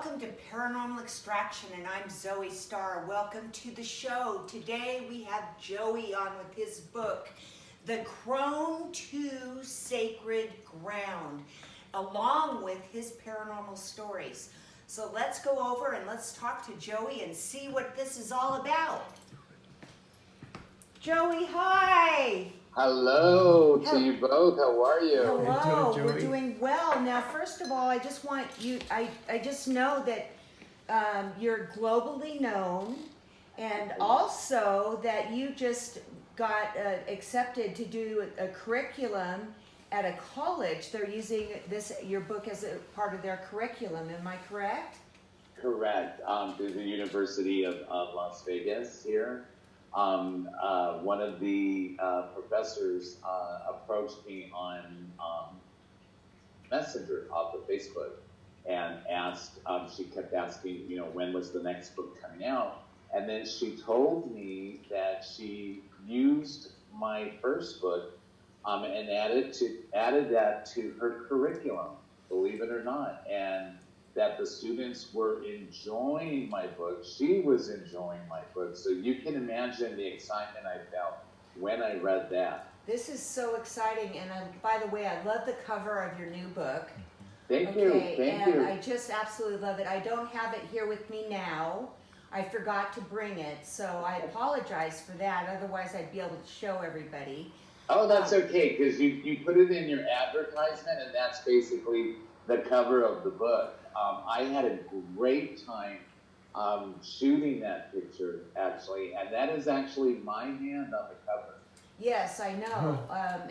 welcome to Paranormal Extraction, and I'm Zoe Starr. Welcome to the show. Today we have Joey on with his book, The Crone II Sacred Ground, along with his paranormal stories. So let's go over and let's talk to Joey and see what this is all about. Joey, hi! Hello to you both. How are you? Hello, we're doing well. Now, first of all, I just want you, I just know that you're globally known, and also that you just got accepted to do a curriculum at a college. They're using your book as a part of their curriculum. Am I correct? Correct. Through the University of Las Vegas here. One of the professors approached me on Messenger off of Facebook and asked, she kept asking, when was the next book coming out? And then she told me that she used my first book and added that to her curriculum, believe it or not. And that the students were enjoying my book. She was enjoying my book. So you can imagine the excitement I felt when I read that. This is so exciting. And by the way, I love the cover of your new book. Thank you. Thank you. I just absolutely love it. I don't have it here with me now. I forgot to bring it. So I apologize for that. Otherwise, I'd be able to show everybody. Oh, that's okay. Because you put it in your advertisement, and that's basically the cover of the book. I had a great time shooting that picture, actually, and that is actually my hand on the cover. Yes, I know,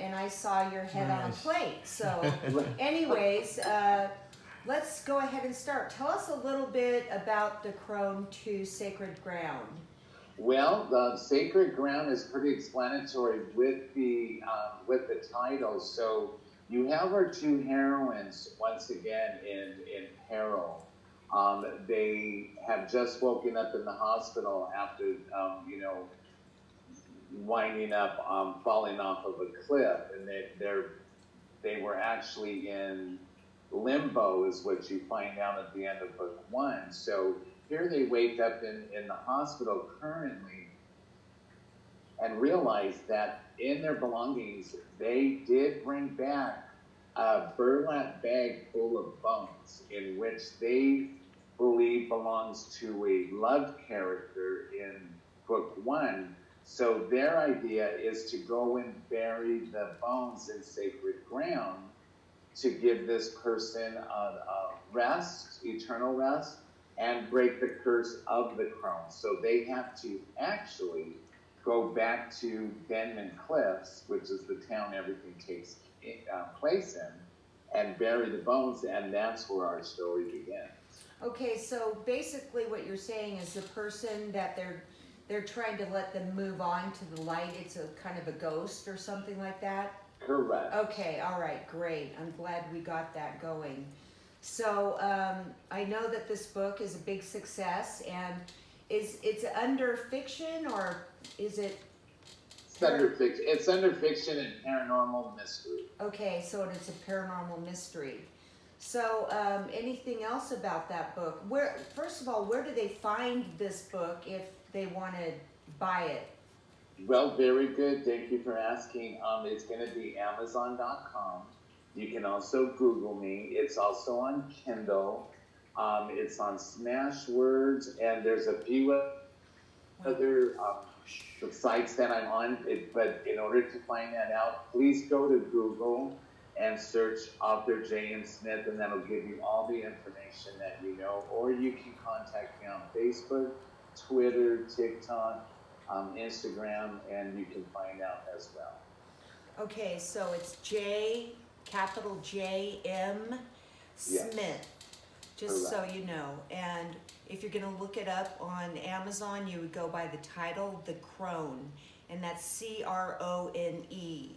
and I saw your head on a plate. So anyways, let's go ahead and start. Tell us a little bit about the Crone II Sacred Ground. Well, the Sacred Ground is pretty explanatory with the title. So you have our two heroines once again in peril. They have just woken up in the hospital after, winding up, falling off of a cliff, and they were actually in limbo, is what you find out at the end of book one. So here they wake up in the hospital currently and realize that in their belongings, they did bring back a burlap bag full of bones, in which they believe belongs to a loved character in book one. So their idea is to go and bury the bones in sacred ground to give this person a rest, eternal rest, and break the curse of the crone. So they have to actually go back to Denman Cliffs, which is the town everything takes place in, and bury the bones, and that's where our story begins. Okay, so basically what you're saying is the person that they're trying to let them move on to the light, it's a kind of a ghost or something like that? Correct. Okay, all right, great. I'm glad we got that going. So I know that this book is a big success, and it's under fiction, or is it? It's under fiction. It's under fiction and paranormal mystery. Okay, so it's a paranormal mystery. So anything else about that book? First of all, where do they find this book if they want to buy it? Well, very good. Thank you for asking. It's going to be Amazon.com. You can also Google me. It's also on Kindle. It's on Smashwords, and there's a few other sites that I'm on. But in order to find that out, please go to Google and search author J.M. Smith, and that'll give you all the information that you know. Or you can contact me on Facebook, Twitter, TikTok, Instagram, and you can find out as well. Okay, so it's capital J.M. Smith, yes. Just correct. So you know. And if you're going to look it up on Amazon, you would go by the title, The Crone, and that's C-R-O-N-E.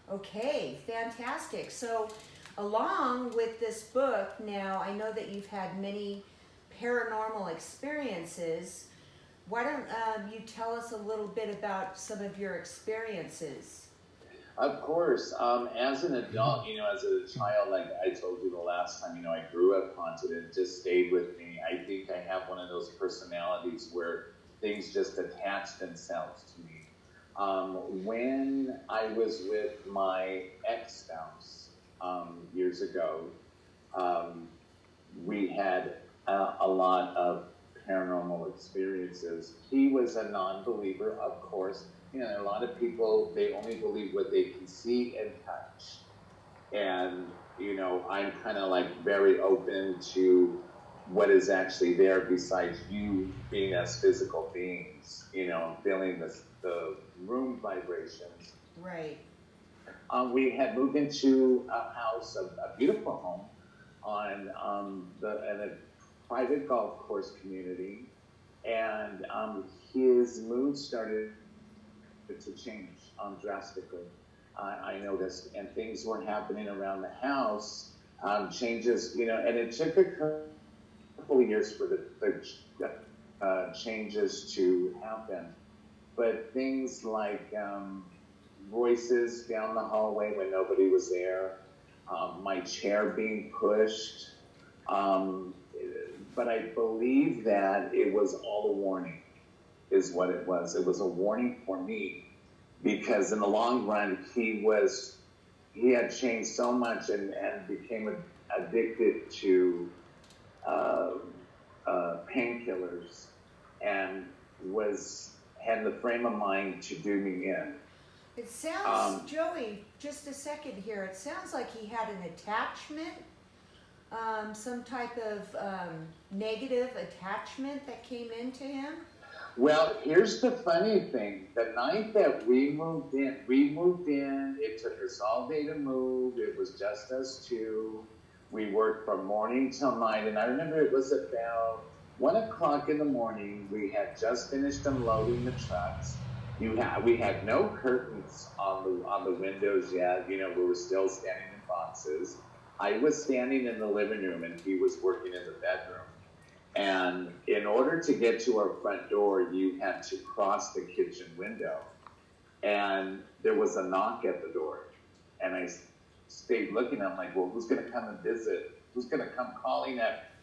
Okay, fantastic. So along with this book, now I know that you've had many paranormal experiences. Why don't you tell us a little bit about some of your experiences? Of course. As an adult, as a child, like I told you the last time, I grew up haunted and it just stayed with me. have one of those personalities where things just attach themselves to me. When I was with my ex-spouse years ago, we had a lot of paranormal experiences. He was a non-believer, of course. You know, a lot of people, they only believe what they can see and touch. And, you know, I'm kind of like very open to what is actually there besides you being as physical beings, you know, feeling the room vibrations. Right. We had moved into a house, a beautiful home on in a private golf course community, and his mood started to change drastically. I noticed, and things were happening around the house, changes, you know, and it took a couple of years for the changes to happen. But things like voices down the hallway when nobody was there, my chair being pushed. But I believe that it was all a warning, is what it was. It was a warning for me, because in the long run, he had changed so much and became addicted to painkillers, and had the frame of mind to do me in. It sounds, Joey, just a second here. It sounds like he had an attachment, some type of negative attachment that came into him. Well, here's the funny thing. The night that we moved in, it took us all day to move. It was just us two. We worked from morning till night, and I remember it was about 1 o'clock in the morning. We had just finished unloading the trucks. We had no curtains on the windows yet. You know, we were still standing in boxes. I was standing in the living room, and he was working in the bedroom. And in order to get to our front door, you had to cross the kitchen window. And there was a knock at the door. And I stayed looking. I'm like, well, who's going to come and visit? Who's going to come calling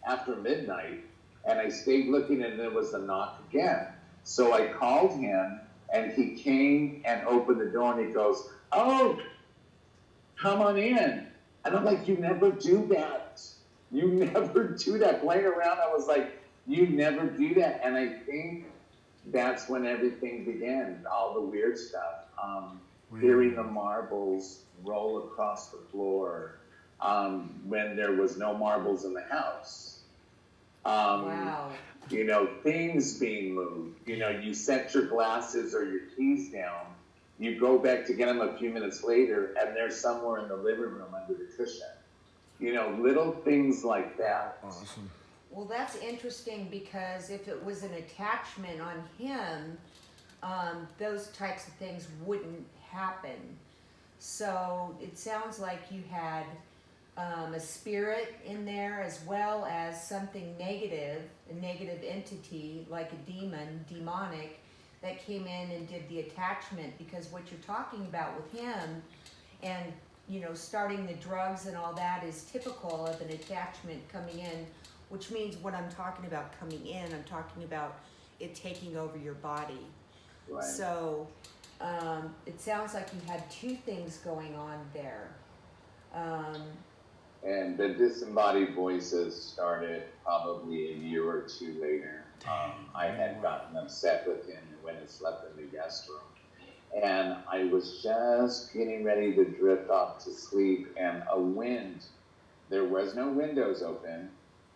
after midnight? And I stayed looking, and there was a knock again. So I called him, and he came and opened the door, and he goes, oh, come on in. And I'm like, you never do that. You never do that. Playing around, I was like, you never do that. And I think that's when everything began, all the weird stuff. Hearing the marbles roll across the floor when there was no marbles in the house. Wow. You know, things being moved. You know, you set your glasses or your keys down. You go back to get them a few minutes later, and they're somewhere in the living room under the cushion. You know, little things like that. Awesome. Well, that's interesting, because if it was an attachment on him, those types of things wouldn't happen. So it sounds like you had a spirit in there, as well as something negative, a negative entity like a demon, demonic, that came in and did the attachment. Because what you're talking about with him, and you know, starting the drugs and all that, is typical of an attachment coming in, which means when I'm talking about coming in, I'm talking about it taking over your body. Right. So it sounds like you had two things going on there. And the disembodied voices started probably a year or two later. I had gotten upset with him when he slept in the guest room. And I was just getting ready to drift off to sleep, and there was no windows open.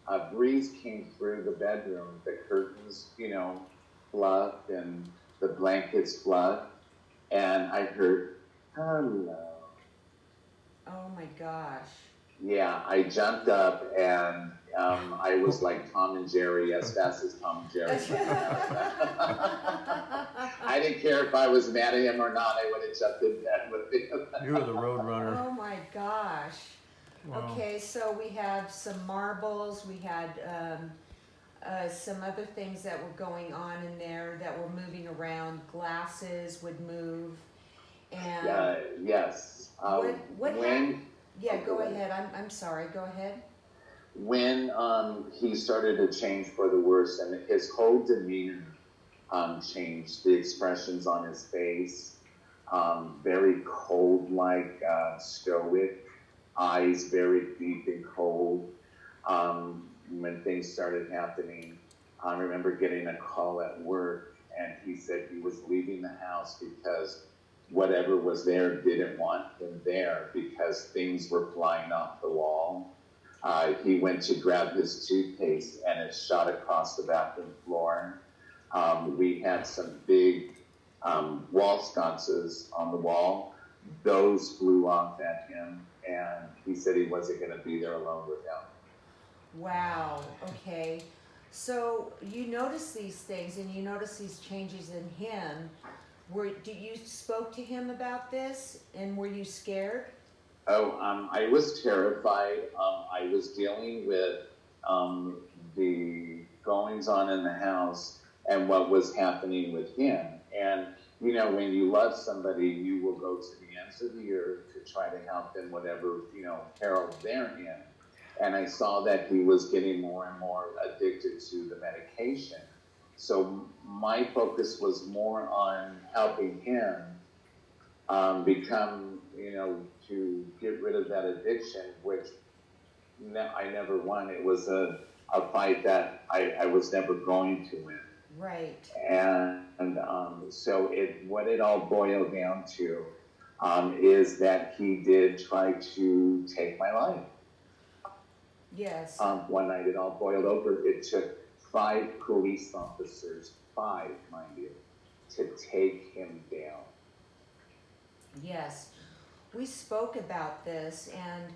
A breeze came through the bedroom, the curtains, you know, fluffed and the blankets fluffed. And I heard, hello. Oh my gosh. Yeah, I jumped up, and I was like Tom and Jerry, as fast as Tom and Jerry. I didn't care if I was mad at him or not. I would have jumped in bed with him. You were the road runner. Oh my gosh. Wow. Okay, so we have some marbles, we had some other things that were going on in there that were moving around. Glasses would move. And Yes. what when yeah, go ahead. I'm sorry. Go ahead. when he started to change for the worse, and his whole demeanor changed, the expressions on his face, very cold, like stoic, eyes very deep and cold. When things started happening, I remember getting a call at work, and he said he was leaving the house because whatever was there didn't want him there because things were flying off the wall. He went to grab his toothpaste and it shot across the bathroom floor. We had some big wall sconces on the wall. Those flew off at him, and he said he wasn't going to be there alone with them. Wow, okay. So you notice these things and you notice these changes in him. You spoke to him about this and were you scared? Oh, I was terrified. I was dealing with the goings on in the house and what was happening with him. And, you know, when you love somebody, you will go to the ends of the earth to try to help them, whatever, you know, peril they're in. And I saw that he was getting more and more addicted to the medication. So my focus was more on helping him become, you know, to get rid of that addiction, which I never won. It was a fight that I was never going to win. Right. And so what it all boiled down to is that he did try to take my life. Yes. One night it all boiled over. It took 5 police officers, 5, mind you, to take him down. Yes. We spoke about this, and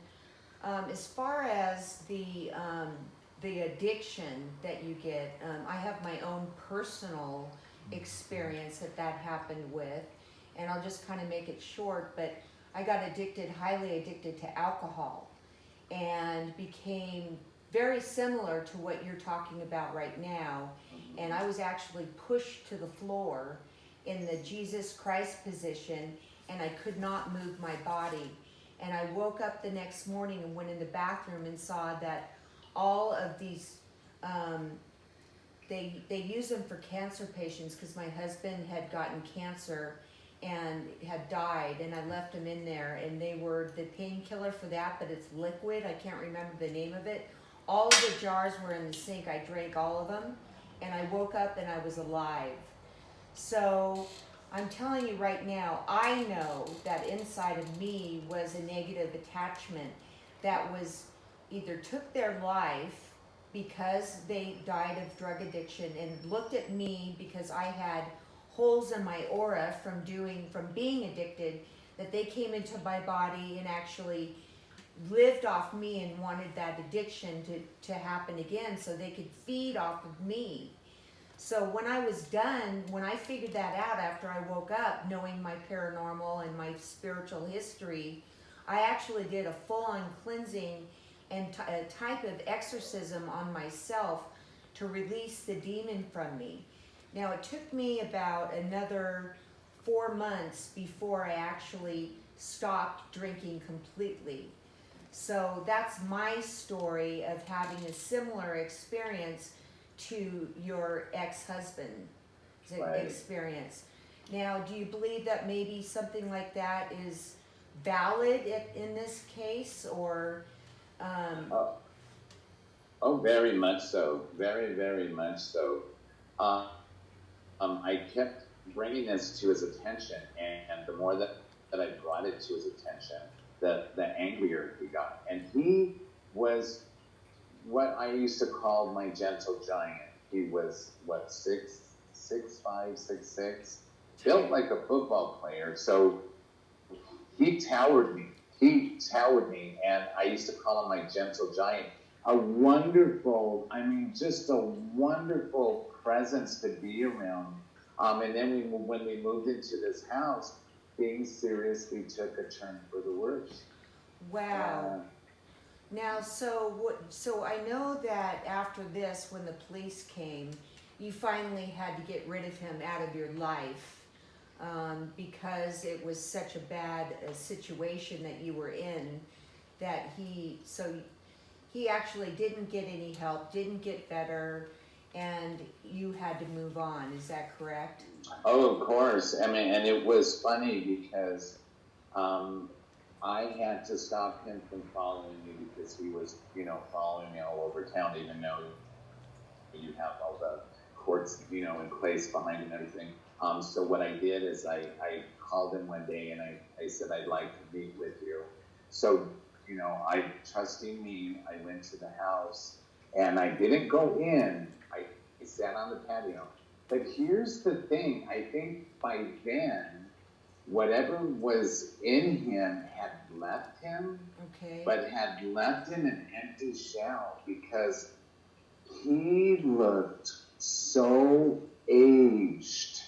as far as the addiction that you get, I have my own personal experience that happened with, and I'll just kind of make it short, but I got addicted, highly addicted to alcohol, and became very similar to what you're talking about right now. And I was actually pushed to the floor in the Jesus Christ position, and I could not move my body. And I woke up the next morning and went in the bathroom and saw that all of these, they use them for cancer patients because my husband had gotten cancer and had died, and I left them in there, and they were the painkiller for that, but it's liquid. I can't remember the name of it. All of the jars were in the sink. I drank all of them, and I woke up and I was alive. So I'm telling you right now, I know that inside of me was a negative attachment that was either took their life because they died of drug addiction and looked at me because I had holes in my aura from being addicted, that they came into my body and actually lived off me and wanted that addiction to happen again so they could feed off of me. So when I was done, when I figured that out after I woke up, knowing my paranormal and my spiritual history, I actually did a full-on cleansing and a type of exorcism on myself to release the demon from me. Now, it took me about another 4 months before I actually stopped drinking completely. So that's my story of having a similar experience to your ex-husband's experience. Now, do you believe that maybe something like that is valid in this case, or? Oh, very much so. Very, very much so. I kept bringing this to his attention, and the more that I brought it to his attention, the angrier he got. And he was what I used to call my gentle giant. He was, 6'5", 6'6", built like a football player. So he towered me. And I used to call him my gentle giant. A wonderful, just a wonderful presence to be around. And then when we moved into this house, things seriously took a turn for the worse. Wow. Now, so I know that after this, when the police came, you finally had to get rid of him out of your life because it was such a bad situation that you were in, that he he actually didn't get any help, didn't get better, and you had to move on. Is that correct? Oh, of course. I mean, and it was funny because I had to stop him from following me because he was, following me all over town, even though you have all the courts, in place behind and everything. So what I did is I called him one day and I said, I'd like to meet with you. So, trusting me, I went to the house and I didn't go in. I sat on the patio. But here's the thing. I think by then, whatever was in him had left him, Okay. but had left him an empty shell because he looked so aged.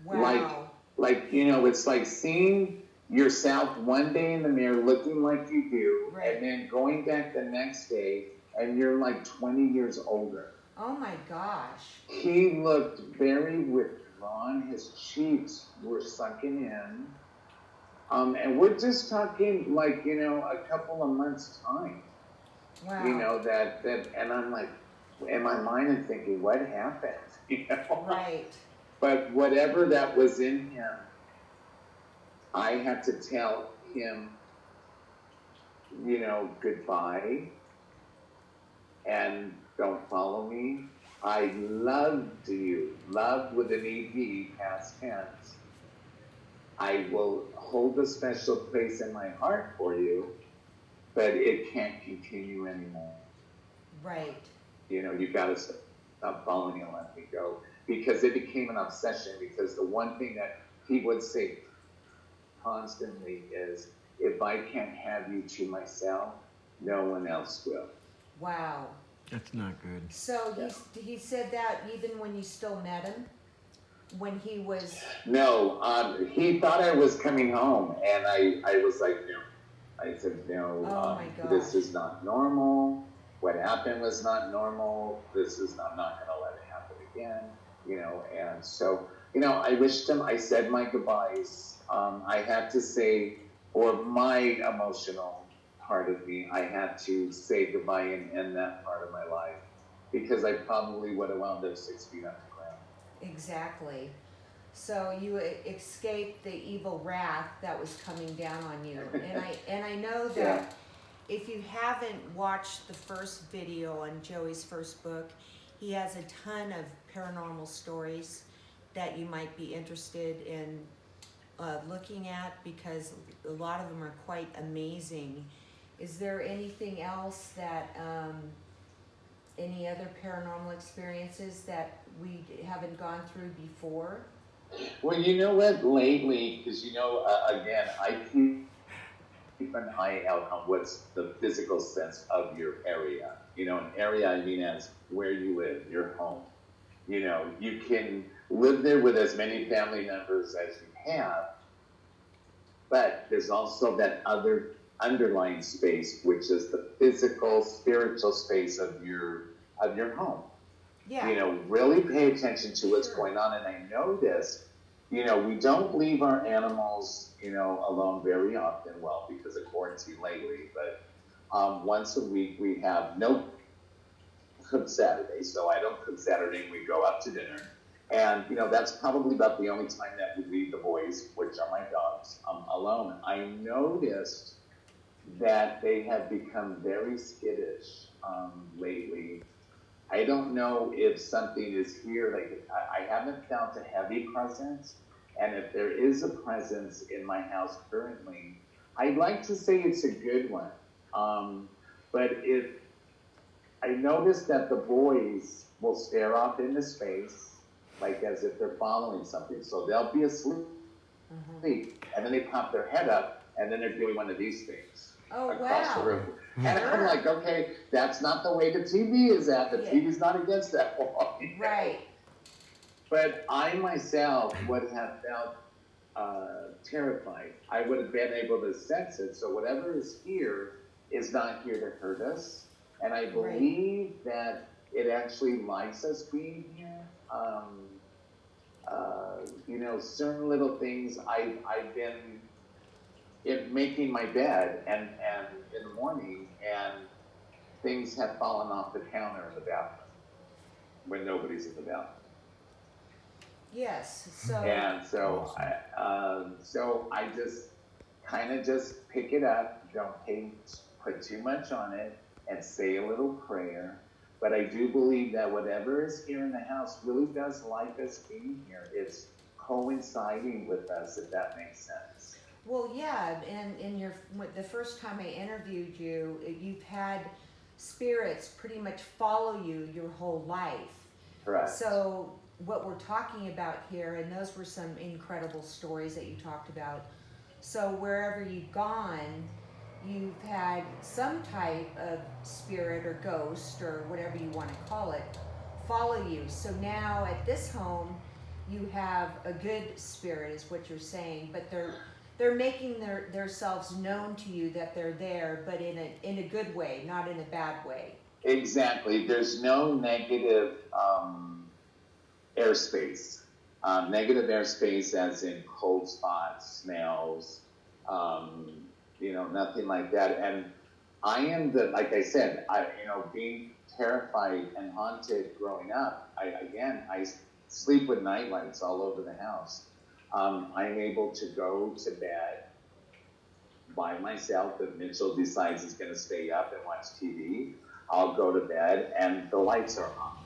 Wow. Like, it's like seeing yourself one day in the mirror looking like you do, Right. and then going back the next day and you're like 20 years older. Oh my gosh. He looked very withdrawn. His cheeks were sunken in. And we're just talking like, a couple of months' time. Wow. That, and I'm like, in my mind, I'm thinking, what happened? Right. But whatever that was in him, I had to tell him, goodbye and don't follow me. I loved you. Love with an ED, past tense. I will hold a special place in my heart for you, but it can't continue anymore. Right. You've got to stop following and let me go. Because it became an obsession, because the one thing that he would say constantly is, if I can't have you to myself, no one else will. Wow. That's not good. So he said that even when you still met him? When he was... No, he thought I was coming home, and I was like, no. I said, no, Oh my gosh. this is not normal. What happened was not normal. I'm not going to let it happen again, and so, I wished him, I said my goodbyes. I had to say, or my emotional part of me, I had to say goodbye and end that part of my life, because I probably would have wound up 6 feet underground. Exactly. So you escaped the evil wrath that was coming down on you. And I know that if you haven't watched the first video on Joey's first book, he has a ton of paranormal stories that you might be interested in looking at, because a lot of them are quite amazing. Is there anything else that, any other paranormal experiences that we haven't gone through before? Well, you know what, lately, because, again, I keep an eye out on what's the physical sense of your area. An area, I mean, as where you live, your home. You can live there with as many family members as you have, but there's also that other underlying space, which is the physical, spiritual space of your home. Yeah. Really pay attention to what's going on. And I noticed, we don't leave our animals, alone very often, well, because of quarantine lately, but once a week we have no cook Saturday. So I don't cook Saturday, we go out to dinner. And, that's probably about the only time that we leave the boys, which are my dogs, alone. I noticed that they have become very skittish lately. I don't know if something is here. Like, I haven't felt a heavy presence. And if there is a presence in my house currently, I'd like to say it's a good one. But if I notice that the boys will stare off into space, like as if they're following something. So they'll be asleep, and then they pop their head up, and then they're doing one of these things. Oh, Across the wow. room. And I'm like, okay, that's not the way the TV is at. The TV's not against that wall. Right. But I myself would have felt terrified. I would have been able to sense it. So whatever is here is not here to hurt us. And I believe that it actually likes us being here. Certain little things I've been making my bed and in the morning, and things have fallen off the counter in the bathroom when nobody's in the bathroom. Yes, so. And so I just kind of just pick it up, don't put too much on it, and say a little prayer. But I do believe that whatever is here in the house really does like us being here. It's coinciding with us, if that makes sense. Well, yeah, and the first time I interviewed you, you've had spirits pretty much follow you your whole life. Correct. So what we're talking about here, and those were some incredible stories that you talked about. So wherever you've gone, you've had some type of spirit or ghost or whatever you want to call it follow you. So now at this home, you have a good spirit, is what you're saying, but they're making themselves known to you that they're there, but in a good way, not in a bad way. Exactly. There's no negative airspace. Negative airspace as in cold spots, smells, nothing like that. And I am like I said, being terrified and haunted growing up, I sleep with night lights all over the house. I'm able to go to bed by myself. If Mitchell decides he's going to stay up and watch TV, I'll go to bed and the lights are on.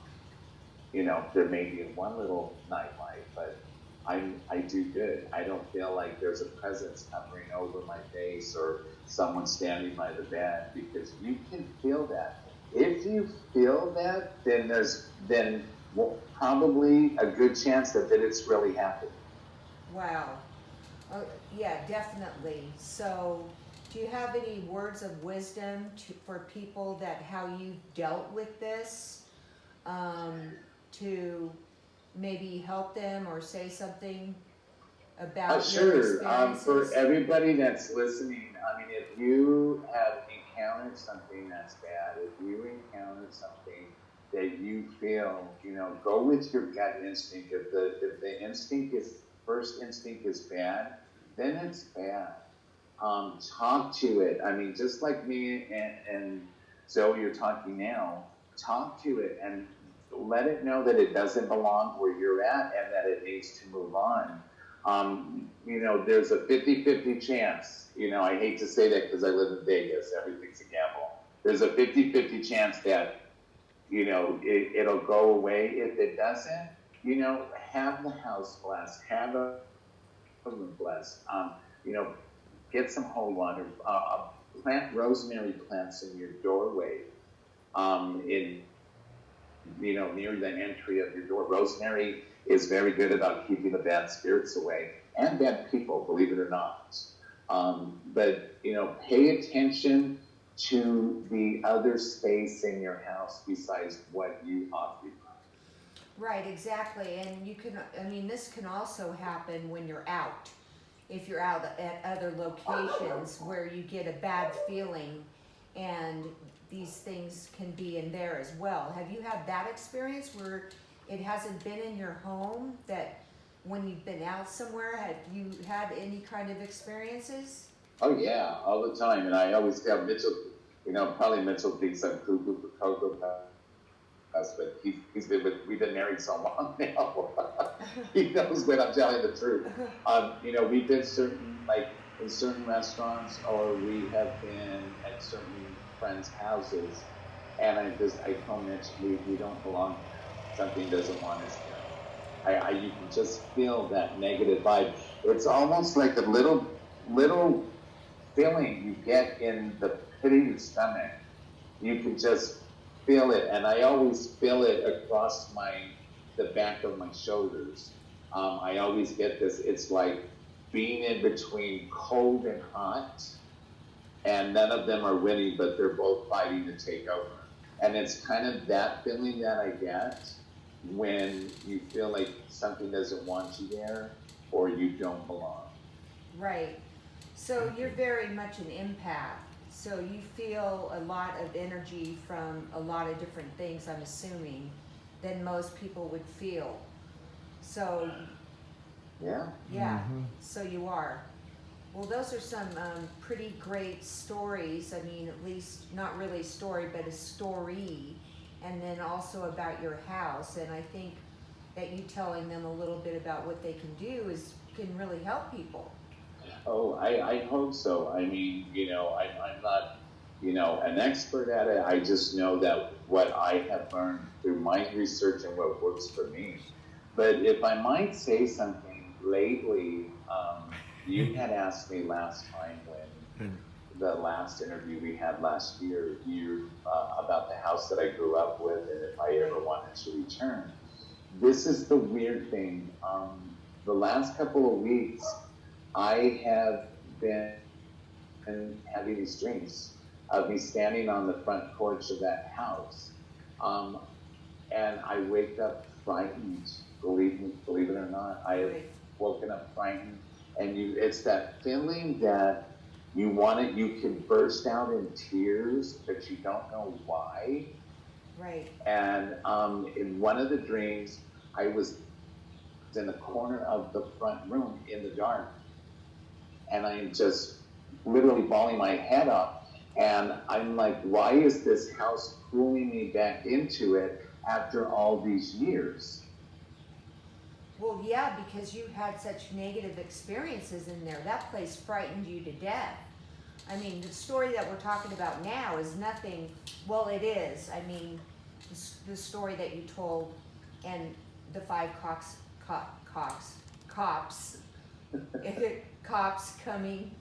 There may be one little night light, but I do good. I don't feel like there's a presence hovering over my face or someone standing by the bed, because you can feel that. If you feel that, then there's probably a good chance that it's really happening. Wow. Yeah, definitely. So do you have any words of wisdom for people that how you dealt with this, to maybe help them or say something about your experiences? For everybody that's listening, if you have encountered something that's bad, if you encountered something that you feel, go with your gut instinct. If the first instinct is bad, then it's bad. Talk to it. Just like me and Zoe, you're talking now, talk to it and let it know that it doesn't belong where you're at and that it needs to move on. There's a 50-50 chance. I hate to say that because I live in Vegas. Everything's a gamble. There's a 50-50 chance that, it'll go away. If it doesn't, have the house blessed, have a room blessed. Get some holy water. Plant rosemary plants in your doorway. Near the entry of your door. Rosemary is very good about keeping the bad spirits away and bad people, believe it or not. But pay attention to the other space in your house besides what you occupy. Right, exactly. And this can also happen when you're out. If you're out at other locations where you get a bad feeling, and these things can be in there as well. Have you had that experience where it hasn't been in your home, that when you've been out somewhere, have you had any kind of experiences? Oh yeah, all the time. And I always tell Mitchell, probably Mitchell thinks I'm cuckoo for Cocoa Puffs, but we've been married so long now. He knows when I'm telling the truth. We've been in certain restaurants, or we have been at certain friends' houses, and I told Mitch, we don't belong here. Something doesn't want us here. You can just feel that negative vibe. It's almost like a little feeling you get in the pit of your stomach. You can just feel it, and I always feel it across the back of my shoulders. I always get this. It's like being in between cold and hot, and none of them are winning, but they're both fighting to take over. And it's kind of that feeling that I get when you feel like something doesn't want you there or you don't belong. Right. So you're very much an empath. So you feel a lot of energy from a lot of different things, I'm assuming, than most people would feel. So, yeah. Yeah, so you are. Well, those are some pretty great stories. I mean, at least not really a story, but a story. And then also about your house. And I think that you telling them a little bit about what they can do can really help people. Oh, I hope so. I mean, I'm not, an expert at it. I just know that what I have learned through my research and what works for me. But if I might say something lately, you had asked me last time when the last interview we had last year, about the house that I grew up with and if I ever wanted to return. This is the weird thing. The last couple of weeks, I have been having these dreams of me standing on the front porch of that house. Um, and I wake up frightened. Believe it or not, I have woken up frightened. And it's that feeling that you can burst out in tears, but you don't know why. Right. And in one of the dreams, I was in the corner of the front room in the dark, and I am just literally bawling my head off. And I'm like, why is this house pulling me back into it after all these years? Well, yeah, because you had such negative experiences in there. That place frightened you to death. I mean, the story that we're talking about now is nothing, well, it is. I mean, the story that you told and the five cops, cops coming.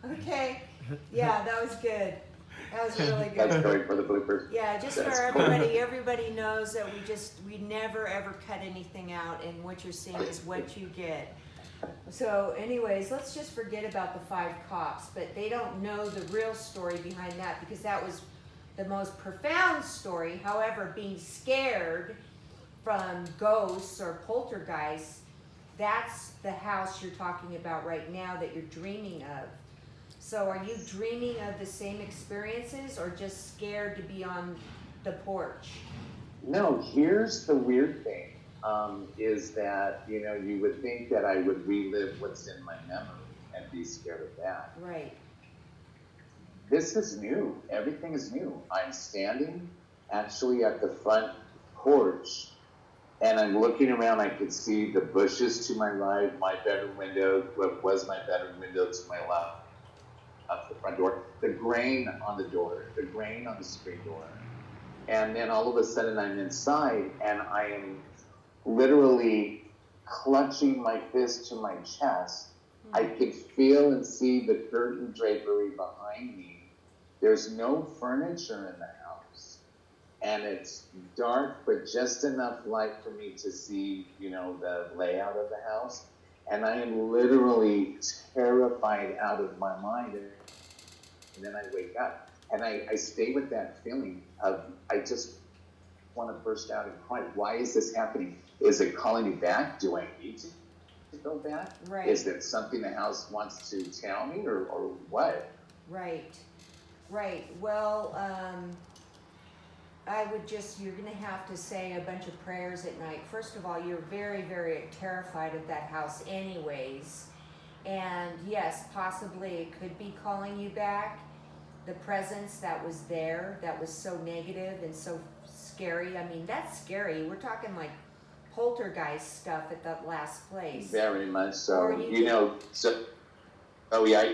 Okay, yeah, that was good. That was really good. That's going for the bloopers. Yeah, just That's for everybody, everybody knows that we never ever cut anything out, and what you're seeing is what you get. So anyways, let's just forget about the five cops, but they don't know the real story behind that, because that was the most profound story. However, being scared from ghosts or poltergeists, that's the house you're talking about right now that you're dreaming of. So are you dreaming of the same experiences or just scared to be on the porch? No, here's the weird thing, is that, you would think that I would relive what's in my memory and be scared of that. Right. This is new. Everything is new. I'm standing actually at the front porch, and I'm looking around. I could see the bushes to my right, my bedroom window, what was my bedroom window to my left, up the front door, the grain on the door, the grain on the screen door. And then all of a sudden I'm inside, and I am literally clutching my fist to my chest. I can feel and see the curtain drapery behind me. There's no furniture in the house, and it's dark, but just enough light for me to see, the layout of the house. And I am literally terrified out of my mind. And then I wake up, and I stay with that feeling of, I just want to burst out and cry. Why is this happening? Is it calling me back? Do I need to go back? Right. Is it something the house wants to tell me, or what? Right. Well, you're going to have to say a bunch of prayers at night. First of all, you're very, very terrified of that house anyways. And yes, possibly it could be calling you back. The presence that was there, that was so negative and so scary. I mean, that's scary. We're talking like poltergeist stuff at that last place. Very much so. Or I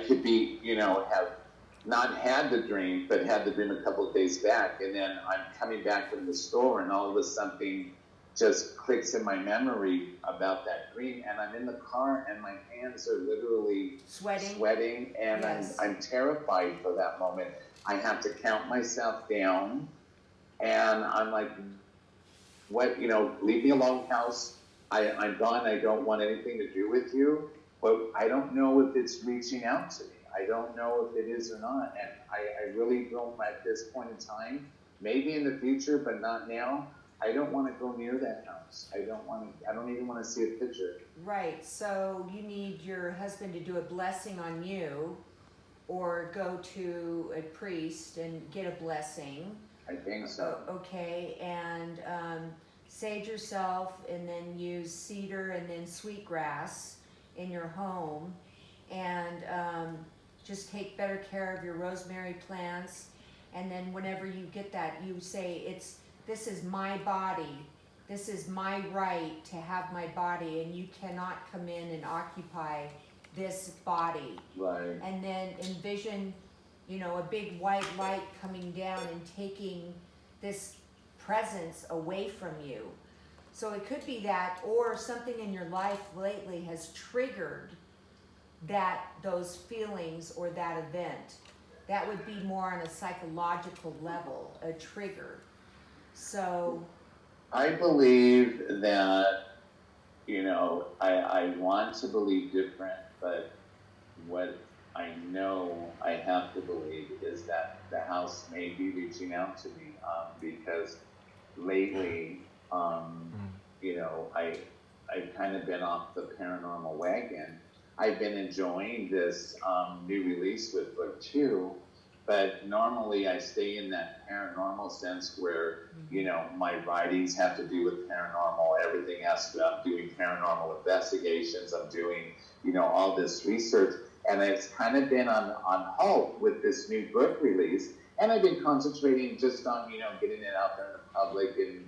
could be, have not had the dream, but had the dream a couple of days back, and then I'm coming back from the store, and all of a sudden something just clicks in my memory about that dream, and I'm in the car, and my hands are literally sweating, and yes. I'm terrified for that moment. I have to count myself down, and I'm like, what, leave me alone, house. I'm gone. I don't want anything to do with you. But I don't know if it's reaching out to me. I don't know if it is or not. And I really don't at this point in time. Maybe in the future, but not now. I don't want to go near that house. I don't even want to see a picture. Right. So you need your husband to do a blessing on you, or go to a priest and get a blessing. I think so. Okay. And sage yourself, and then use cedar and then sweetgrass in your home, and just take better care of your rosemary plants. And then whenever you get that, you say, this is my body. This is my right to have my body, and you cannot come in and occupy this body. Right. And then envision, a big white light coming down and taking this presence away from you. So it could be that, or something in your life lately has triggered those feelings or that event. That would be more on a psychological level, a trigger. So I believe that, I want to believe different, but what I know I have to believe is that the house may be reaching out to me, because lately, I've kind of been off the paranormal wagon. I've been enjoying this new release with book 2, but normally I stay in that paranormal sense where, my writings have to do with paranormal. Everything has to, I'm doing paranormal investigations. I'm doing, all this research. And it's kind of been on hold with this new book release. And I've been concentrating just on, getting it out there in the public and,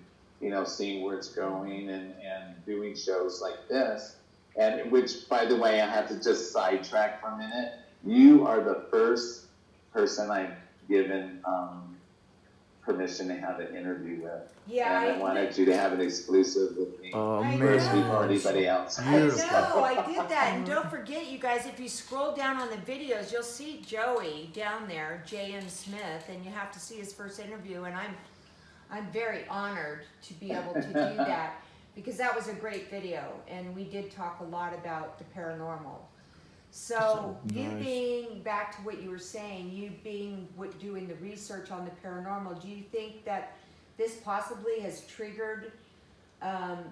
seeing where it's going and doing shows like this. And which, by the way, I have to just sidetrack for a minute. You are the first person I've given permission to have an interview with. yeah, And I wanted you to have an exclusive with me first know. before anybody else. I know, I did that. And don't forget, you guys, if you scroll down on the videos, you'll see Joey down there, J.M. Smith, and you have to see his first interview. And I'm very honored to be able to do that, because that was a great video, and we did talk a lot about the paranormal. So you nice. being, back to what you were saying, you being doing the research on the paranormal, do you think that this possibly has triggered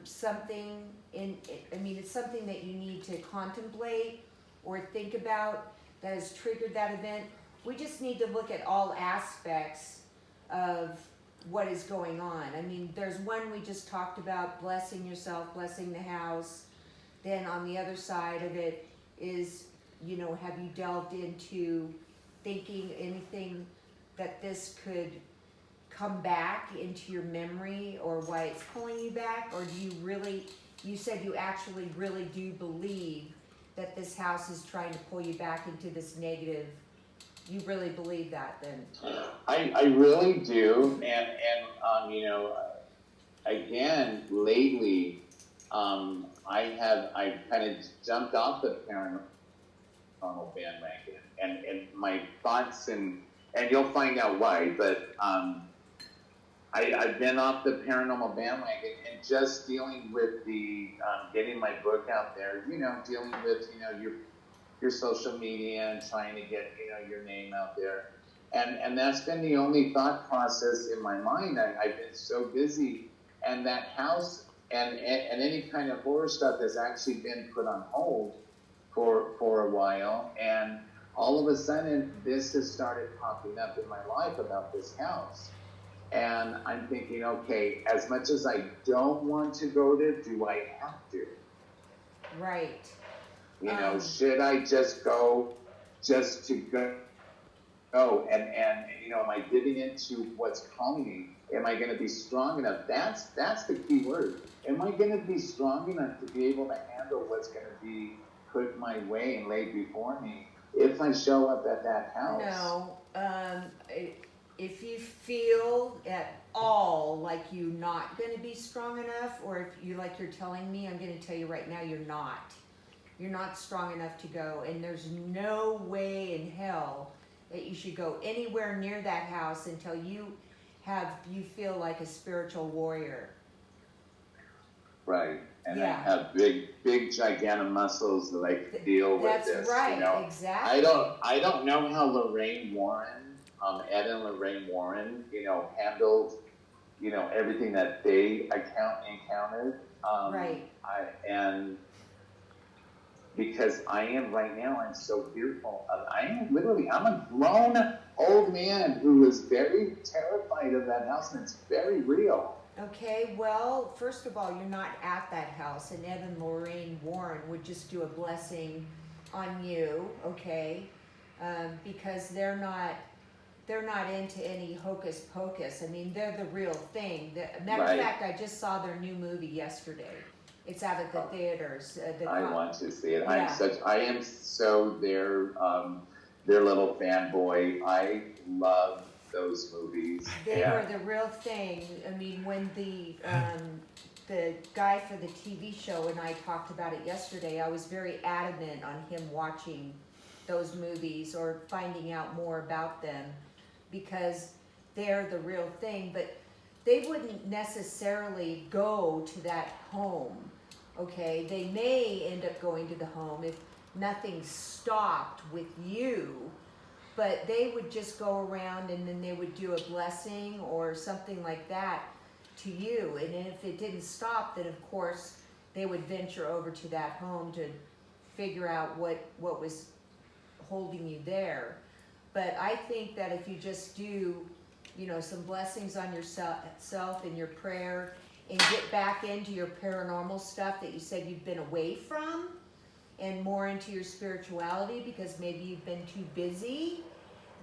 something it's something that you need to contemplate or think about that has triggered that event? We just need to look at all aspects of what is going on. There's one we just talked about, blessing yourself, blessing the house. Then on the other side of it is, have you delved into thinking anything that this could come back into your memory, or why it's pulling you back? Or do you said you actually really do believe that this house is trying to pull you back into this negative? You really believe that then? I really do, and again, lately, I've kind of jumped off the paranormal bandwagon, and my thoughts, and you'll find out why, but I've been off the paranormal bandwagon and just dealing with the getting my book out there, dealing with your social media and trying to get your name out there, and that's been the only thought process in my mind. I've been so busy, and that house and any kind of horror stuff has actually been put on hold for a while, and all of a sudden this has started popping up in my life about this house. And I'm thinking, okay, as much as I don't want to go there, do I have to? Right. Should I just go just to go? And am I giving into what's calling me? Am I going to be strong enough? That's the key word. Am I going to be strong enough to be able to handle what's going to be put my way and laid before me if I show up at that house? No. If you feel at all like you're not going to be strong enough, or if you're telling me, I'm going to tell you right now, you're not. You're not strong enough to go, and there's no way in hell that you should go anywhere near that house until you feel like a spiritual warrior. Right. And yeah. I have big, gigantic muscles that I can deal with this. That's right, exactly. I don't know how Lorraine Warren, Ed and Lorraine Warren, handled, everything that they encountered. Right. And because I am right now, I'm so fearful. I'm a grown old man who is very terrified of that house, and it's very real. Okay, well, first of all, you're not at that house, and Ed and Lorraine Warren would just do a blessing on you, okay? Because they're not into any hocus pocus. I mean, they're the real thing. Matter of Right. fact, I just saw their new movie yesterday. It's out at the theaters. I want to see it. Yeah. I am so their little fanboy. I love those movies. They Yeah. were the real thing. I mean, when the guy for the TV show and I talked about it yesterday, I was very adamant on him watching those movies or finding out more about them because they're the real thing. But they wouldn't necessarily go to that home, okay? They may end up going to the home if nothing stopped with you, but they would just go around and then they would do a blessing or something like that to you. And then if it didn't stop, then of course they would venture over to that home to figure out what was holding you there. But I think that if you just do, you know, some blessings on yourself in your prayer and get back into your paranormal stuff that you said you've been away from, and more into your spirituality because maybe you've been too busy,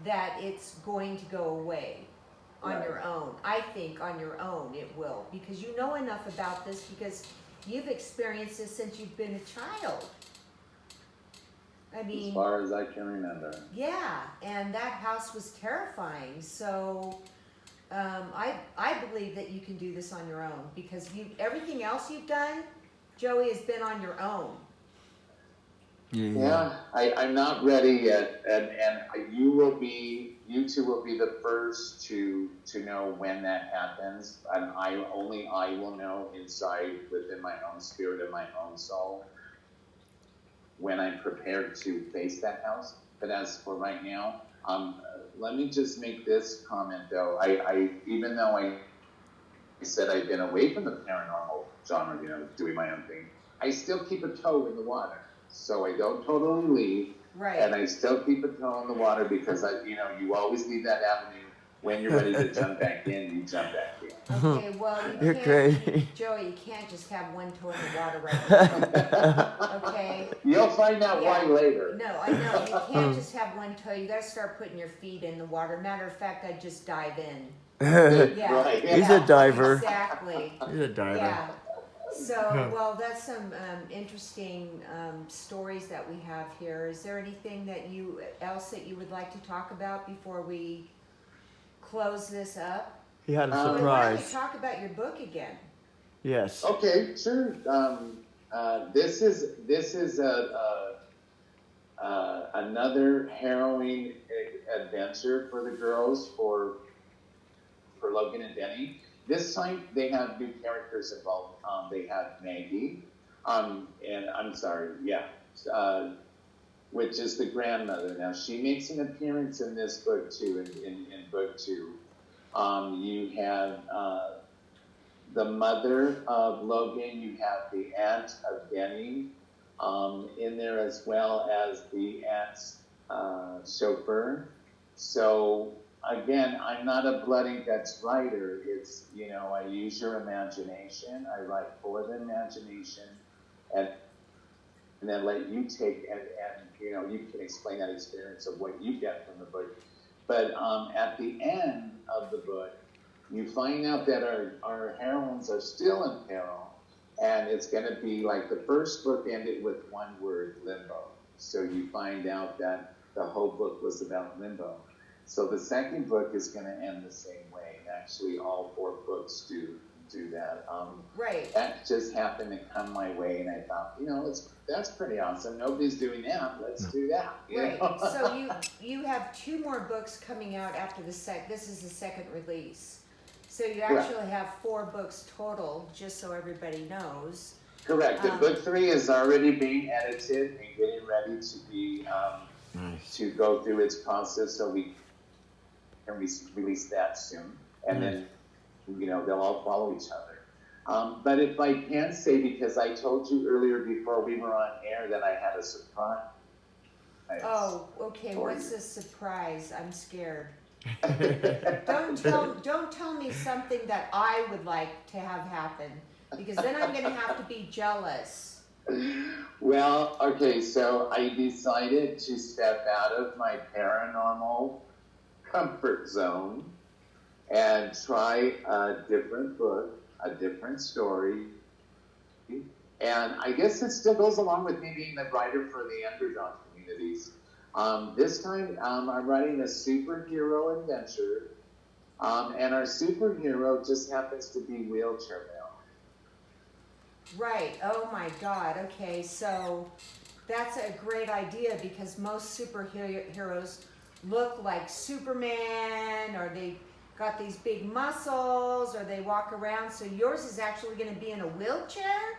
that it's going to go away on Right. your own. I think on your own it will, because you know enough about this because you've experienced this since you've been a child. I mean, As far as I can remember. yeah, and that house was terrifying. So I believe that you can do this on your own because everything else you've done, Joey, has been on your own. Yeah, I'm not ready yet, and you two will be the first to know when that happens, and I will know inside within my own spirit and my own soul when I'm prepared to face that house. But as for right now, let me just make this comment though. I even though I said I've been away from the paranormal genre, you know, doing my own thing, I still keep a toe in the water. So I don't totally leave, Right. and I still keep a toe in the water because you always leave that avenue when you're ready to jump back in. You jump back in. Okay, well, You're crazy. Joey, you can't just have one toe in the water right now. Okay? You'll find out why later. No, I know. You can't just have one toe. You gotta start putting your feet in the water. Matter of fact, I just dive in. Yeah. Right. He's a diver. Exactly. He's a diver. Yeah. So, well, that's some interesting stories that we have here. Is there anything else that you would like to talk about before we close this up? He had a Why don't we surprise. talk about your book again? Yes. Okay, sure. This is another harrowing adventure for the girls for Logan and Denny. This time they have new characters involved. They have Maggie, and I'm sorry, which is the grandmother. Now she makes an appearance in this book too. In book 2, you have the mother of Logan. You have the aunt of Denny in there, as well as the aunt's chauffeur. So again, I'm not a blood and guts writer. It's, I use your imagination. I write for the imagination, and then let you take and you can explain that experience of what you get from the book. But at the end of the book, you find out that our heroines are still in peril, and it's going to be like the first book ended with one word, limbo. So you find out that the whole book was about limbo. So the second book is going to end the same way. Actually, all 4 books do that. Right. That just happened to come my way, and I thought, that's pretty awesome. Nobody's doing that. Let's do that. Right. So you have 2 more books coming out after this is the second release. So you actually have 4 books total, just so everybody knows. Correct. Book 3 is already being edited and getting ready to be Nice. to go through its process, so we can release that soon, and then they'll all follow each other. But if I can say, because I told you earlier before we were on air that I had a surprise. Oh, okay. for What's you. the surprise? I'm scared. Don't tell me something that I would like to have happen, because then I'm gonna have to be jealous. Well, okay, so I decided to step out of my paranormal comfort zone and try a different book, a different story. And I guess it still goes along with me being the writer for the underdog communities. This time, I'm writing a superhero adventure, and our superhero just happens to be wheelchair bound. Right. Oh my God. Okay. So that's a great idea, because most superheroes look like Superman, or they got these big muscles, or they walk around. So yours is actually going to be in a wheelchair?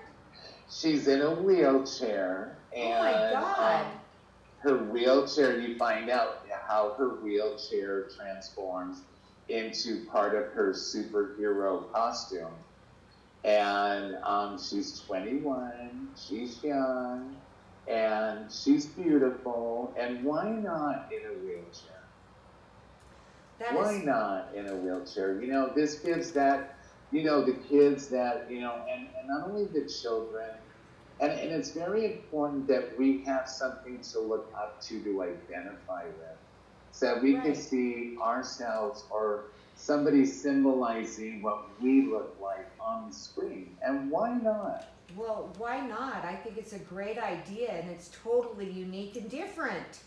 She's in a wheelchair, and Oh my God. her wheelchair, you find out how her wheelchair transforms into part of her superhero costume. And she's 21, she's young, and she's beautiful. And why not in a wheelchair? Why not in a wheelchair? You know, this gives that, you know, the kids that, you know, and not only the children, and it's very important that we have something to look up to identify with. So we can see ourselves or somebody symbolizing what we look like on the screen. And why not? Well, why not? I think it's a great idea, and it's totally unique and different.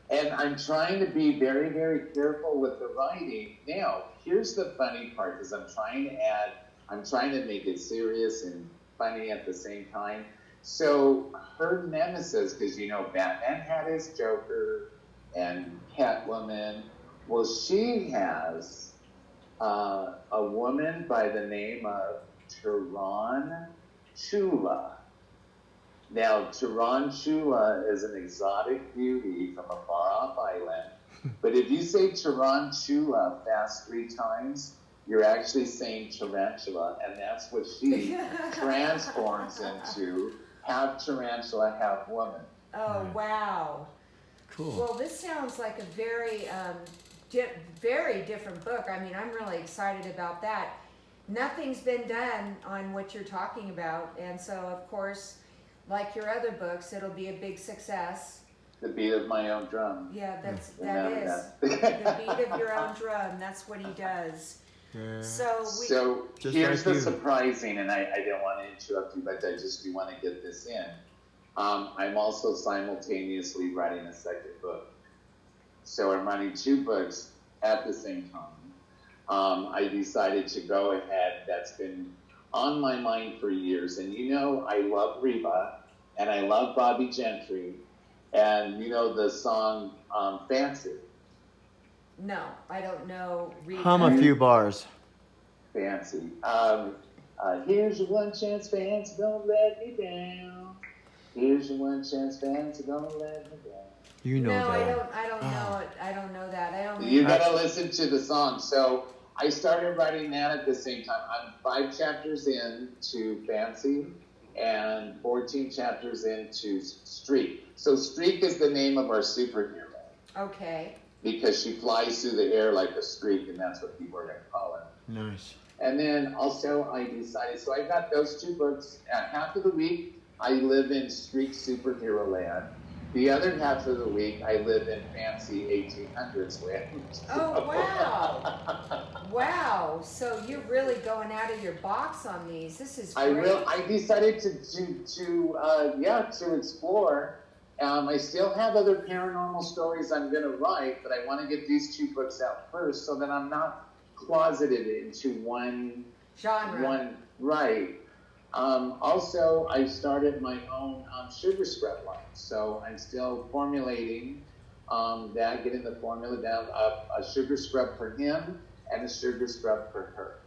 And I'm trying to be very, very careful with the writing. Now, here's the funny part, because I'm trying to make it serious and funny at the same time. So her nemesis, because you know Batman had his Joker and Catwoman. Well, she has a woman by the name of Tarantula. Now, Tarantula is an exotic beauty from a far-off island. But if you say Tarantula fast 3 times, you're actually saying tarantula, and that's what she transforms into, half tarantula, half woman. Oh, wow. Cool. Well, this sounds like a very, very different book. I mean, I'm really excited about that. Nothing's been done on what you're talking about, and so, of course, like your other books, it'll be a big success. The beat of my own drum. Yeah, that Remember is. that. The beat of your own drum, that's what he does. Yeah. So here's like the surprising, and I don't want to interrupt you, but I just do want to get this in. I'm also simultaneously writing a second book. So I'm writing 2 books at the same time. I decided to go ahead. That's been on my mind for years. And you know, I love Reba, and I love Bobby Gentry, and you know the song Fancy. No, I don't know. Hum a few bars. Fancy. Here's your one chance, Fancy, don't let me down. Here's your one chance, Fancy, don't let me down. You know no, that. I don't know it. I don't know that. I only. You gotta listen to the song. So I started writing that at the same time. I'm 5 chapters into Fancy and 14 chapters into Streak. So Streak is the name of our superhero. Okay. Because she flies through the air like a streak, and that's what people are going to call her. Nice. And then also I decided, so I got those 2 books. Half of the week, I live in Streak Superhero Land. The other half of the week, I live in fancy 1800s land. Oh, wow. Wow. So you're really going out of your box on these. This is great. I decided to explore. I still have other paranormal stories I'm going to write, but I want to get these 2 books out first so that I'm not closeted into one genre. Right. Also, I started my own sugar scrub line, so I'm still formulating that, getting the formula down, a sugar scrub for him and a sugar scrub for her.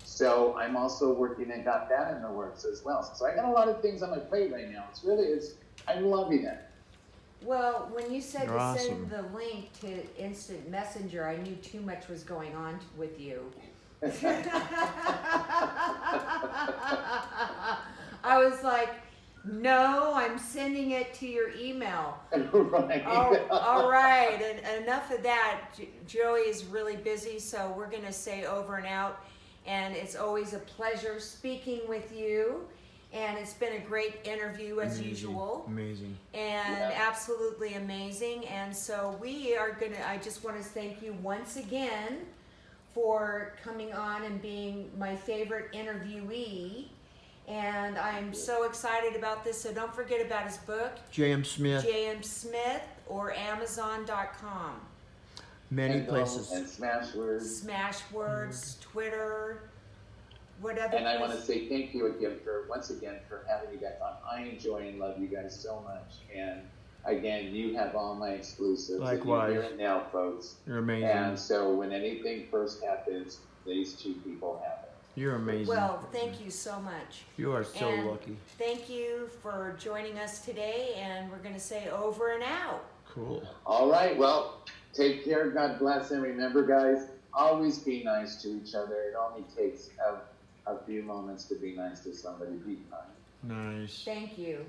So I'm also working and got that in the works as well. So I got a lot of things on my plate right now. I'm loving it. Well, when you said You're to awesome. send the link to Instant Messenger, I knew too much was going on with you. I was like, No, I'm sending it to your email. Right. Oh, all right, and enough of that. Joey is really busy, so we're gonna say over and out. And it's always a pleasure speaking with you. And it's been a great interview as usual. Amazing. And absolutely amazing. And so we are I just want to thank you once again for coming on and being my favorite interviewee. And I'm so excited about this. So don't forget about his book, J.M. Smith. J.M. Smith, or Amazon.com. Many And places. And Smashwords. Smashwords, Twitter, whatever. And I want to say thank you again once again for having you guys on. I enjoy and love you guys so much. And again, you have all my exclusives. Likewise. And you're here now, folks. You're amazing. And so when anything first happens, these two people have it. You're amazing. Well, thank you so much. You are so And lucky. thank you for joining us today, and we're going to say over and out. Cool. All right. Well, take care. God bless. And remember, guys, always be nice to each other. It only takes a few moments to be nice to somebody. Be kind. Nice. Thank you.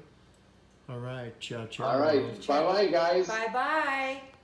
All right. Ciao, ciao. All right. Bye-bye, guys. Bye-bye.